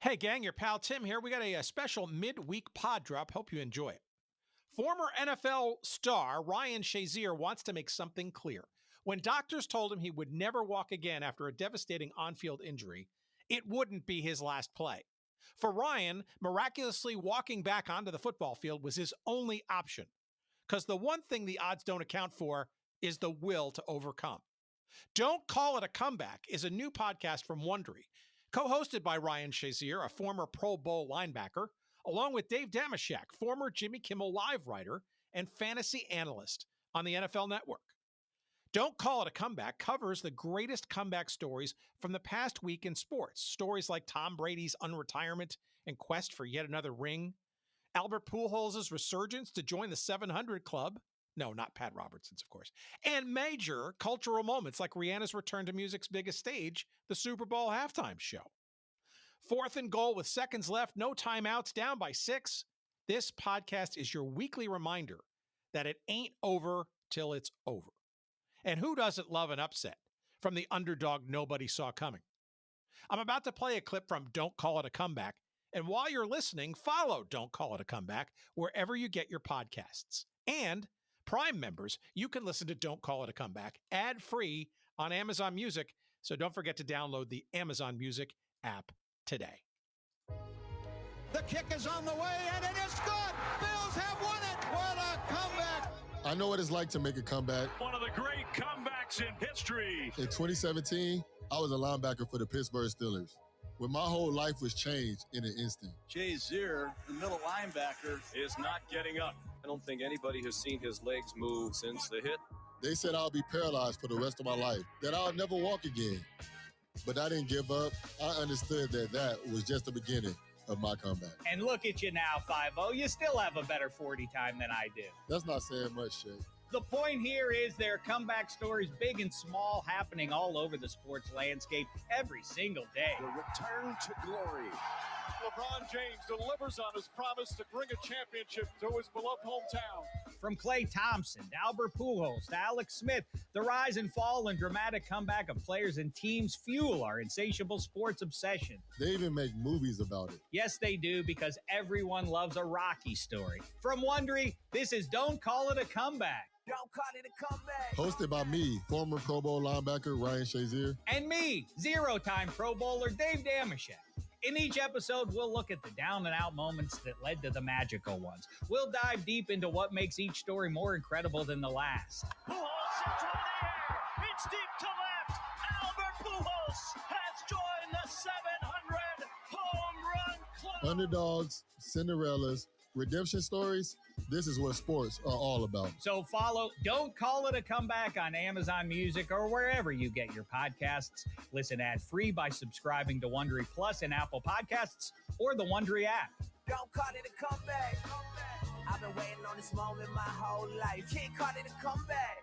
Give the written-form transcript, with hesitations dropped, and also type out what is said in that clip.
Hey, gang, your pal Tim here. We got a special midweek pod drop. Hope you enjoy it. Former NFL star Ryan Shazier wants to make something clear. When doctors told him he would never walk again after a devastating on-field injury, it wouldn't be his last play. For Ryan, miraculously walking back onto the football field was his only option, because the one thing the odds don't account for is the will to overcome. Don't Call It a Comeback is a new podcast from Wondery, co-hosted by Ryan Shazier, a former Pro Bowl linebacker, along with Dave Damashek, former Jimmy Kimmel Live writer and fantasy analyst on the NFL Network. Don't Call It a Comeback covers the greatest comeback stories from the past week in sports. Stories like Tom Brady's unretirement and quest for yet another ring, Albert Pujols' resurgence to join the 700 Club. No, not Pat Robertson's, of course. And major cultural moments like Rihanna's return to music's biggest stage, the Super Bowl halftime show. 4th and goal with seconds left, no timeouts, down by 6. This podcast is your weekly reminder that it ain't over till it's over. And who doesn't love an upset from the underdog nobody saw coming? I'm about to play a clip from Don't Call It a Comeback. And while you're listening, follow Don't Call It a Comeback wherever you get your podcasts. And Prime members, you can listen to Don't Call It a Comeback ad-free on Amazon Music. So don't forget to download the Amazon Music app today. The kick is on the way, and it is good. Bills have won it. What a comeback. I know what it's like to make a comeback. One of the great comebacks in history. In 2017, I was a linebacker for the Pittsburgh Steelers, where my whole life was changed in an instant. Shazier, the middle linebacker, Is not getting up. I don't think anybody has seen his legs move since the hit. They said I'll be paralyzed for the rest of my life, that I'll never walk again. But I didn't give up. I understood that was just the beginning of my comeback. And look at you now, 5-0. You still have a better 40 time than I do. That's not saying much, Shay. The point here is there are comeback stories, big and small, happening all over the sports landscape every single day. The return to glory. LeBron James delivers on his promise to bring a championship to his beloved hometown. From Klay Thompson to Albert Pujols to Alex Smith, the rise and fall and dramatic comeback of players and teams fuel our insatiable sports obsession. They even make movies about it. Yes, they do, because everyone loves a Rocky story. From Wondery, this is Don't Call It a Comeback. Don't call it a comeback. Hosted by me, former Pro Bowl linebacker Ryan Shazier. And me, zero-time Pro Bowler Dave Damashek. In each episode, we'll look at the down-and-out moments that led to the magical ones. We'll dive deep into what makes each story more incredible than the last. Pujols into the air. It's deep to left. Albert Pujols has joined the 700 home run club. Underdogs, Cinderellas, redemption stories. This is what sports are all about. So follow Don't Call It a Comeback on Amazon Music or wherever you get your podcasts. Listen ad-free by subscribing to Wondery Plus and Apple Podcasts or the Wondery app. Don't call it a comeback. I've been waiting on this moment my whole life. Can't call it a comeback.